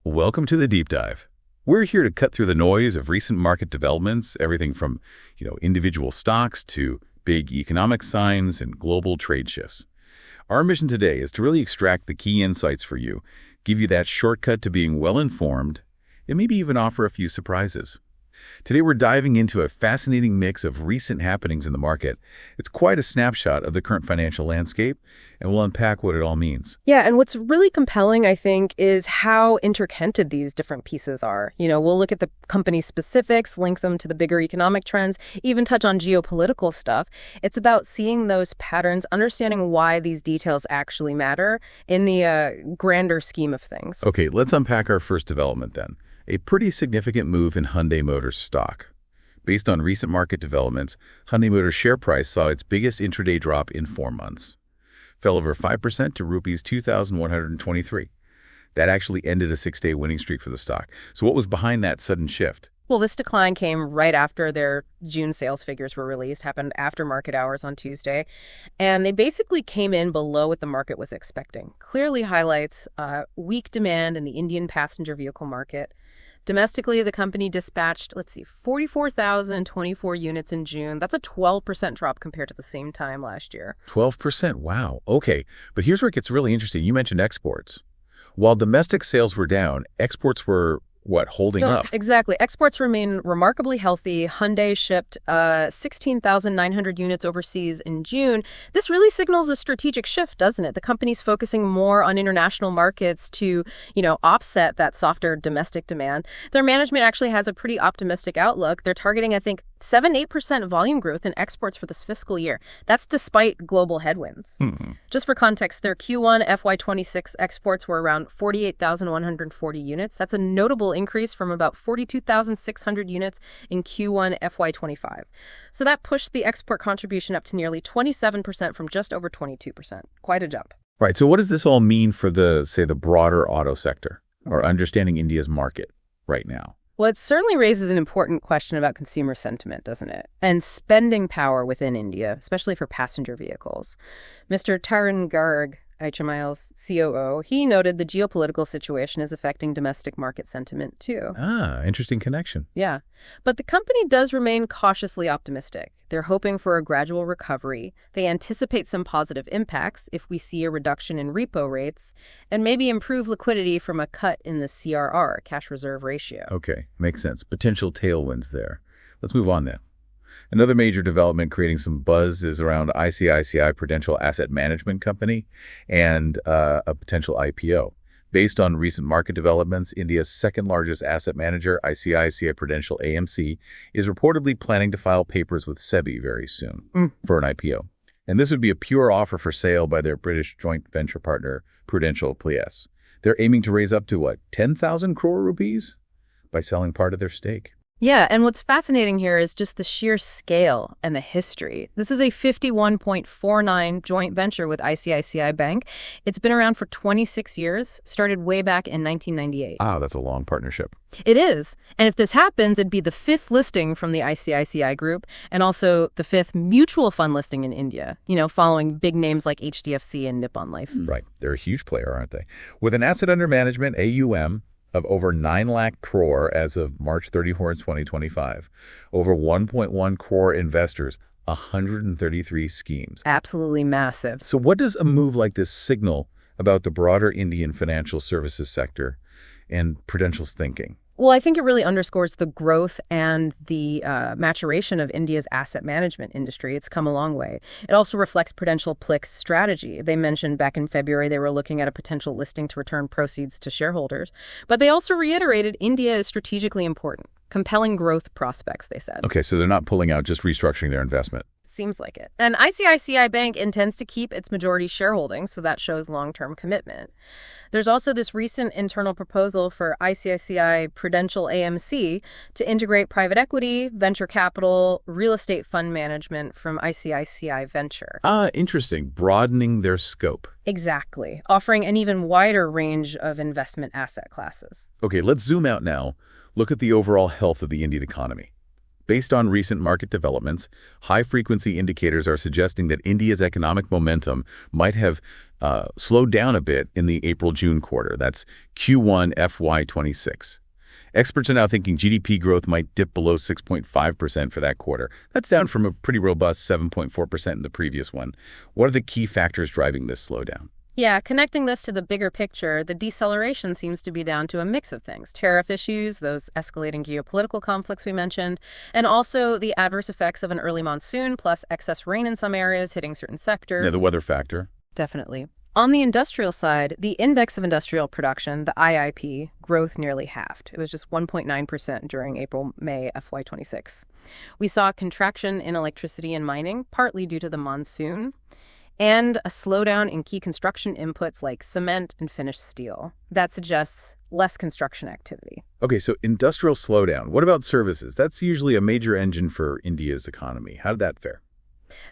Welcome to the Deep Dive. We're here to cut through the noise of recent market developments, everything from, individual stocks to big economic signs and global trade shifts. Our mission today is to really extract the key insights for you, give you that shortcut to being well-informed, and maybe even offer a few surprises. Today we're diving into a fascinating mix of recent happenings in the market. It's quite a snapshot of the current financial landscape, and we'll unpack what it all means. Yeah, and what's really compelling, I think, is how interconnected these different pieces are. We'll look at the company specifics, link them to the bigger economic trends, even touch on geopolitical stuff. It's about seeing those patterns, understanding why these details actually matter in the grander scheme of things. Okay, let's unpack our first development then. A pretty significant move in Hyundai Motor's stock. Based on recent market developments, Hyundai Motor's share price saw its biggest intraday drop in 4 months. Fell over 5% to rupees 2,123. That actually ended a 6-day winning streak for the stock. So what was behind that sudden shift? Well, this decline came right after their June sales figures were released, happened after market hours on Tuesday, and they basically came in below what the market was expecting. Clearly highlights weak demand in the Indian passenger vehicle market. Domestically, the company dispatched, 44,024 units in June. That's a 12% drop compared to the same time last year. 12%? Wow. Okay, but here's where it gets really interesting. You mentioned exports. While domestic sales were down, exports were holding up? Exactly. Exports remain remarkably healthy. Hyundai shipped 16,900 units overseas in June. This really signals a strategic shift, doesn't it? The company's focusing more on international markets to, offset that softer domestic demand. Their management actually has a pretty optimistic outlook. They're targeting, I think, 7-8% volume growth in exports for this fiscal year. That's despite global headwinds. Just for context, their Q1 FY2026 exports were around 48,140 units. That's a notable increase from about 42,600 units in Q1 FY2025. So that pushed the export contribution up to nearly 27% from just over 22%. Quite a jump. Right. So what does this all mean for the broader auto sector or understanding India's market right now? Well, it certainly raises an important question about consumer sentiment, doesn't it? And spending power within India, especially for passenger vehicles. Mr. Tarun Garg, HMIL's COO, he noted the geopolitical situation is affecting domestic market sentiment, too. Interesting connection. Yeah. But the company does remain cautiously optimistic. They're hoping for a gradual recovery. They anticipate some positive impacts if we see a reduction in repo rates and maybe improve liquidity from a cut in the CRR, cash reserve ratio. Okay, makes sense. Potential tailwinds there. Let's move on then. Another major development creating some buzz is around ICICI Prudential Asset Management Company and a potential IPO. Based on recent market developments, India's second-largest asset manager, ICICI Prudential AMC, is reportedly planning to file papers with SEBI very soon for an IPO. And this would be a pure offer for sale by their British joint venture partner, Prudential Plc. They're aiming to raise up to, 10,000 crore rupees by selling part of their stake. Yeah, and what's fascinating here is just the sheer scale and the history. This is a 51.49 joint venture with ICICI Bank. It's been around for 26 years, started way back in 1998. That's a long partnership. It is. And if this happens, it'd be the 5th listing from the ICICI group and also the 5th mutual fund listing in India, following big names like HDFC and Nippon Life. Right. They're a huge player, aren't they? With an asset under management, AUM, of over 9 lakh crore as of March 31, 2025. Over 1.1 crore investors, 133 schemes. Absolutely massive. So what does a move like this signal about the broader Indian financial services sector and Prudential's thinking? Well, I think it really underscores the growth and the maturation of India's asset management industry. It's come a long way. It also reflects Prudential Plc's strategy. They mentioned back in February they were looking at a potential listing to return proceeds to shareholders. But they also reiterated India is strategically important. Compelling growth prospects, they said. Okay, so they're not pulling out, just restructuring their investment. Seems like it. And ICICI Bank intends to keep its majority shareholding, so that shows long-term commitment. There's also this recent internal proposal for ICICI Prudential AMC to integrate private equity, venture capital, real estate fund management from ICICI Venture. Interesting. Broadening their scope. Exactly. Offering an even wider range of investment asset classes. Okay, let's zoom out now. Look at the overall health of the Indian economy. Based on recent market developments, high-frequency indicators are suggesting that India's economic momentum might have slowed down a bit in the April-June quarter. That's Q1 FY2026. Experts are now thinking GDP growth might dip below 6.5% for that quarter. That's down from a pretty robust 7.4% in the previous one. What are the key factors driving this slowdown? Yeah, connecting this to the bigger picture, the deceleration seems to be down to a mix of things. Tariff issues, those escalating geopolitical conflicts we mentioned, and also the adverse effects of an early monsoon plus excess rain in some areas hitting certain sectors. Yeah, the weather factor. Definitely. On the industrial side, the index of industrial production, the IIP, growth nearly halved. It was just 1.9% during April-May FY26. We saw a contraction in electricity and mining, partly due to the monsoon, and a slowdown in key construction inputs like cement and finished steel. That suggests less construction activity. Okay, so industrial slowdown. What about services? That's usually a major engine for India's economy. How did that fare?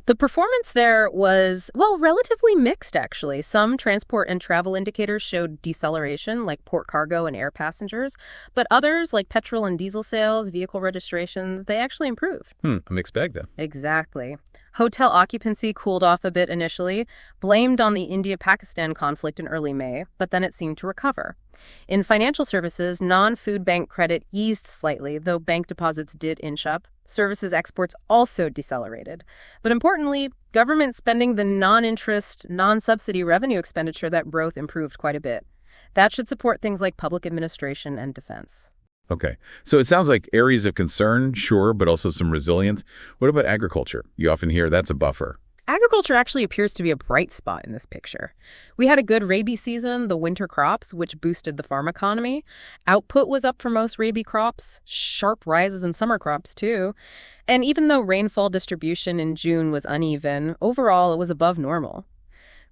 The performance there was, well, relatively mixed, actually. Some transport and travel indicators showed deceleration, like port cargo and air passengers, but others, like petrol and diesel sales, vehicle registrations, they actually improved. A mixed bag, then. Exactly. Hotel occupancy cooled off a bit initially, blamed on the India-Pakistan conflict in early May, but then it seemed to recover. In financial services, non-food bank credit eased slightly, though bank deposits did inch up. Services exports also decelerated. But importantly, government spending, the non-interest, non-subsidy revenue expenditure, that growth improved quite a bit. That should support things like public administration and defense. Okay, so it sounds like areas of concern, sure, but also some resilience. What about agriculture? You often hear that's a buffer. Agriculture actually appears to be a bright spot in this picture. We had a good rabi season, the winter crops, which boosted the farm economy. Output was up for most rabi crops, sharp rises in summer crops too. And even though rainfall distribution in June was uneven, overall it was above normal.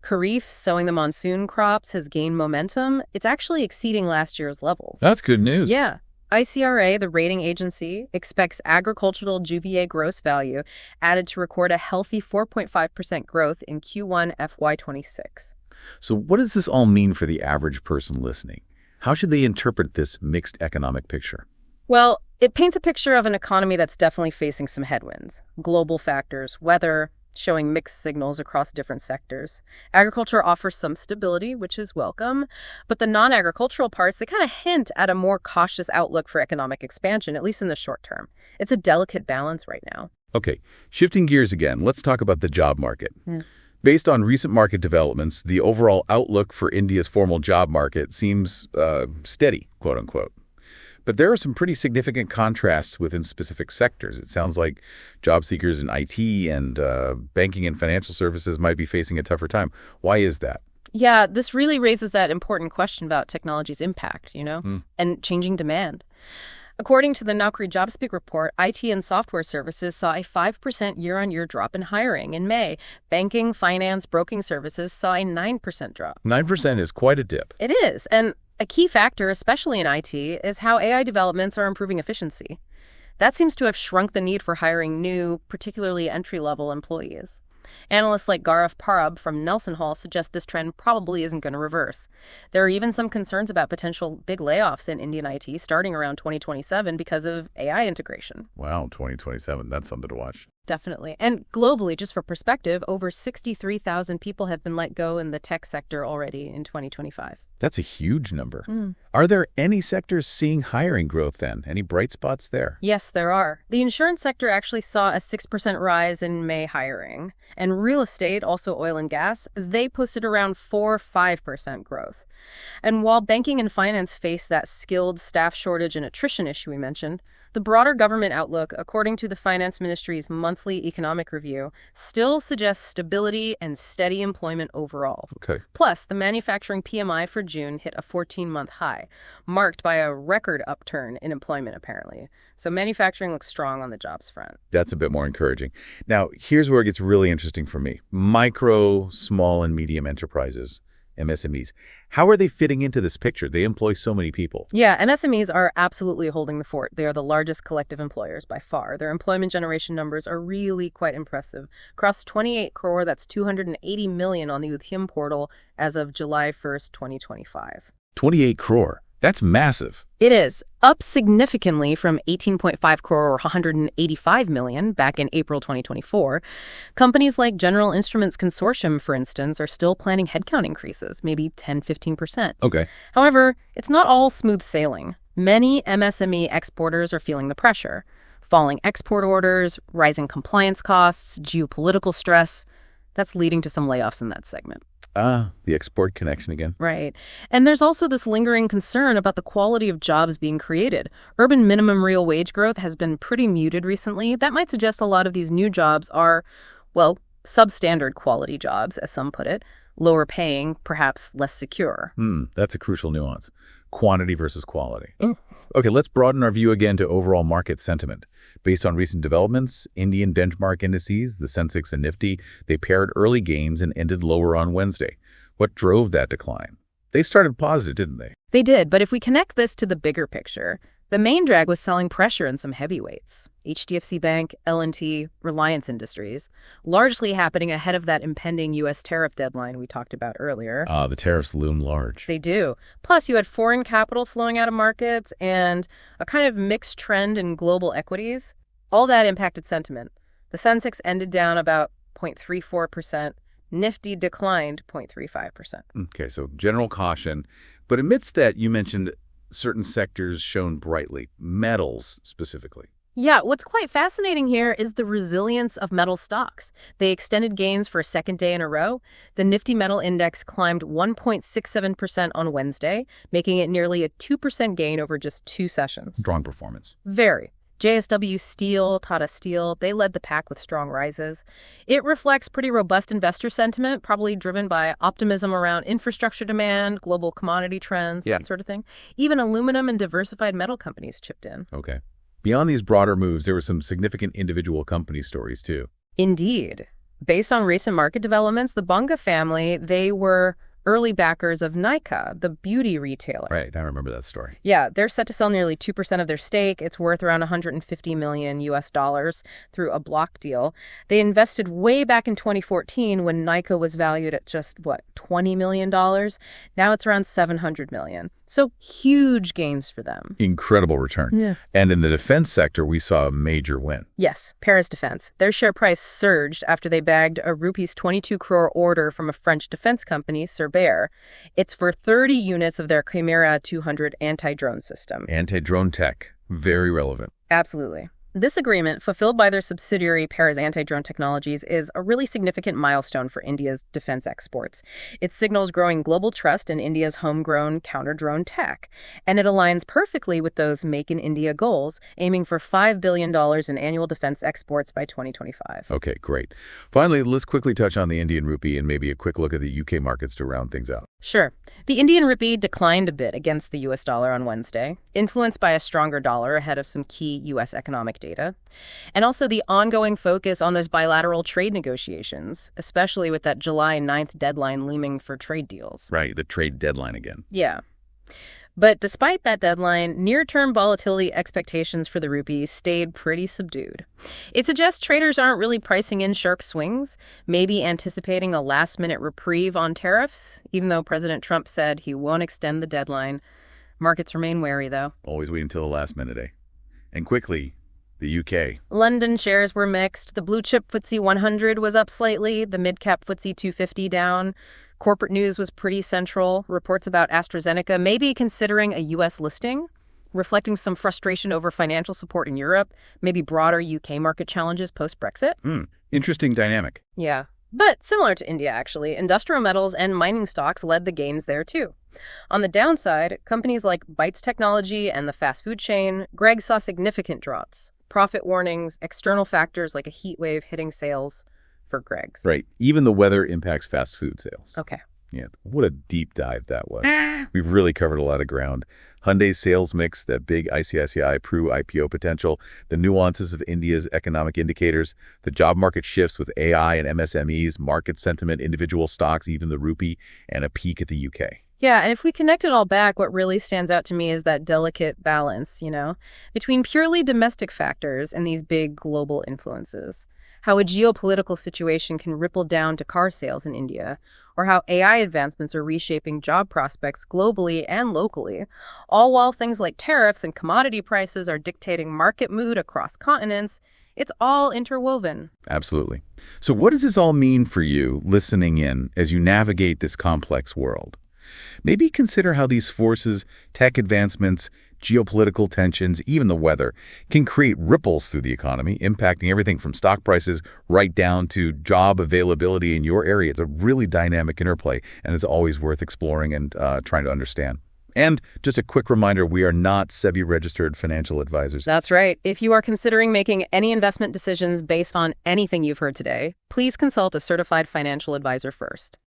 Kharif, sowing the monsoon crops, has gained momentum. It's actually exceeding last year's levels. That's good news. Yeah. ICRA, the rating agency, expects agricultural GVA gross value added to record a healthy 4.5% growth in Q1 FY26. So what does this all mean for the average person listening? How should they interpret this mixed economic picture? Well, it paints a picture of an economy that's definitely facing some headwinds. Global factors, weather, showing mixed signals across different sectors. Agriculture offers some stability, which is welcome, but the non-agricultural parts, they kind of hint at a more cautious outlook for economic expansion, at least in the short term. It's a delicate balance right now. Okay, shifting gears again, let's talk about the job market. Based on recent market developments, the overall outlook for India's formal job market seems steady, quote unquote. But there are some pretty significant contrasts within specific sectors. It sounds like job seekers in IT and banking and financial services might be facing a tougher time. Why is that? Yeah, this really raises that important question about technology's impact, and changing demand. According to the Naukri JobSpeak report, IT and software services saw a 5% year-on-year drop in hiring in May. Banking, finance, broking services saw a 9% drop. 9% is quite a dip. It is, and a key factor, especially in IT, is how AI developments are improving efficiency. That seems to have shrunk the need for hiring new, particularly entry-level employees. Analysts like Gaurav Parab from Nelson Hall suggest this trend probably isn't going to reverse. There are even some concerns about potential big layoffs in Indian IT starting around 2027 because of AI integration. Wow, 2027, that's something to watch. Definitely. And globally, just for perspective, over 63,000 people have been let go in the tech sector already in 2025. That's a huge number. Are there any sectors seeing hiring growth then? Any bright spots there? Yes, there are. The insurance sector actually saw a 6% rise in May hiring. And real estate, also oil and gas, they posted around 4-5% growth. And while banking and finance face that skilled staff shortage and attrition issue we mentioned, the broader government outlook, according to the Finance Ministry's monthly economic review, still suggests stability and steady employment overall. Okay. Plus, the manufacturing PMI for June hit a 14-month high, marked by a record upturn in employment, apparently. So manufacturing looks strong on the jobs front. That's a bit more encouraging. Now, here's where it gets really interesting for me. Micro, small, and medium enterprises. MSMEs. How are they fitting into this picture? They employ so many people. Yeah, MSMEs are absolutely holding the fort. They are the largest collective employers by far. Their employment generation numbers are really quite impressive. Across 28 crore, that's 280 million on the Udhim portal as of July 1st, 2025. 28 crore. That's massive. It is, up significantly from 18.5 crore or 185 million back in April 2024. Companies like General Instruments Consortium, for instance, are still planning headcount increases, maybe 10-15%. Okay. However, it's not all smooth sailing. Many MSME exporters are feeling the pressure. Falling export orders, rising compliance costs, geopolitical stress. That's leading to some layoffs in that segment. The export connection again. Right. And there's also this lingering concern about the quality of jobs being created. Urban minimum real wage growth has been pretty muted recently. That might suggest a lot of these new jobs are, well, substandard quality jobs, as some put it, lower paying, perhaps less secure. That's a crucial nuance. Quantity versus quality. Okay, let's broaden our view again to overall market sentiment. Based on recent developments, Indian benchmark indices, the Sensex and Nifty, they paired early gains and ended lower on Wednesday. What drove that decline? They started positive, didn't they? They did, but if we connect this to the bigger picture, the main drag was selling pressure in some heavyweights. HDFC Bank, L&T, Reliance Industries, largely happening ahead of that impending U.S. tariff deadline we talked about earlier. The tariffs loom large. They do. Plus, you had foreign capital flowing out of markets and a kind of mixed trend in global equities. All that impacted sentiment. The Sensex ended down about 0.34%. Nifty declined 0.35%. Okay, so general caution. But amidst that, you mentioned certain sectors shone brightly, metals specifically. Yeah, what's quite fascinating here is the resilience of metal stocks. They extended gains for a second day in a row. The Nifty Metal Index climbed 1.67% on Wednesday, making it nearly a 2% gain over just 2 sessions. Strong performance. Very. JSW Steel, Tata Steel, they led the pack with strong rises. It reflects pretty robust investor sentiment, probably driven by optimism around infrastructure demand, global commodity trends, that sort of thing. Even aluminum and diversified metal companies chipped in. Okay. Beyond these broader moves, there were some significant individual company stories, too. Indeed. Based on recent market developments, the Banga family, they were early backers of Nykaa, the beauty retailer. Right, I remember that story. Yeah, they're set to sell nearly 2% of their stake. It's worth around $150 million through a block deal. They invested way back in 2014 when Nykaa was valued at just, $20 million? Now it's around $700 million. So huge gains for them. Incredible return. Yeah. And in the defense sector, we saw a major win. Yes, Paris Defense. Their share price surged after they bagged a rupees 22 crore order from a French defense company, Cerber. It's for 30 units of their Chimera 200 anti-drone system. Anti-drone tech. Very relevant. Absolutely. This agreement, fulfilled by their subsidiary Paris Anti-Drone Technologies, is a really significant milestone for India's defense exports. It signals growing global trust in India's homegrown counter-drone tech, and it aligns perfectly with those Make in India goals, aiming for $5 billion in annual defense exports by 2025. Okay, great. Finally, let's quickly touch on the Indian rupee and maybe a quick look at the UK markets to round things out. Sure. The Indian rupee declined a bit against the US dollar on Wednesday, influenced by a stronger dollar ahead of some key US economic data, and also the ongoing focus on those bilateral trade negotiations, especially with that July 9th deadline looming for trade deals. Right, the trade deadline again. Yeah. But despite that deadline, near-term volatility expectations for the rupee stayed pretty subdued. It suggests traders aren't really pricing in sharp swings, maybe anticipating a last-minute reprieve on tariffs, even though President Trump said he won't extend the deadline. Markets remain wary, though. Always wait until the last minute, eh? And quickly, the UK. London shares were mixed. The blue-chip FTSE 100 was up slightly, the mid-cap FTSE 250 down. Corporate news was pretty central. Reports about AstraZeneca maybe considering a U.S. listing, reflecting some frustration over financial support in Europe, maybe broader UK market challenges post-Brexit. Interesting dynamic. Yeah. But similar to India, actually, industrial metals and mining stocks led the gains there, too. On the downside, companies like Bytes Technology and the fast food chain, Greg saw significant drops. Profit warnings, external factors like a heat wave hitting sales for Greg's. Right. Even the weather impacts fast food sales. Okay. Yeah. What a deep dive that was. We've really covered a lot of ground. Hyundai's sales mix, that big ICICI Pru IPO potential, the nuances of India's economic indicators, the job market shifts with AI and MSMEs, market sentiment, individual stocks, even the rupee, and a peek at the UK. Yeah, and if we connect it all back, what really stands out to me is that delicate balance, between purely domestic factors and these big global influences. how a geopolitical situation can ripple down to car sales in India, or how AI advancements are reshaping job prospects globally and locally, all while things like tariffs and commodity prices are dictating market mood across continents. It's all interwoven. Absolutely. So what does this all mean for you listening in as you navigate this complex world? Maybe consider how these forces, tech advancements, geopolitical tensions, even the weather, can create ripples through the economy, impacting everything from stock prices right down to job availability in your area. It's a really dynamic interplay, and it's always worth exploring and trying to understand. And just a quick reminder, we are not SEBI-registered financial advisors. That's right. If you are considering making any investment decisions based on anything you've heard today, please consult a certified financial advisor first.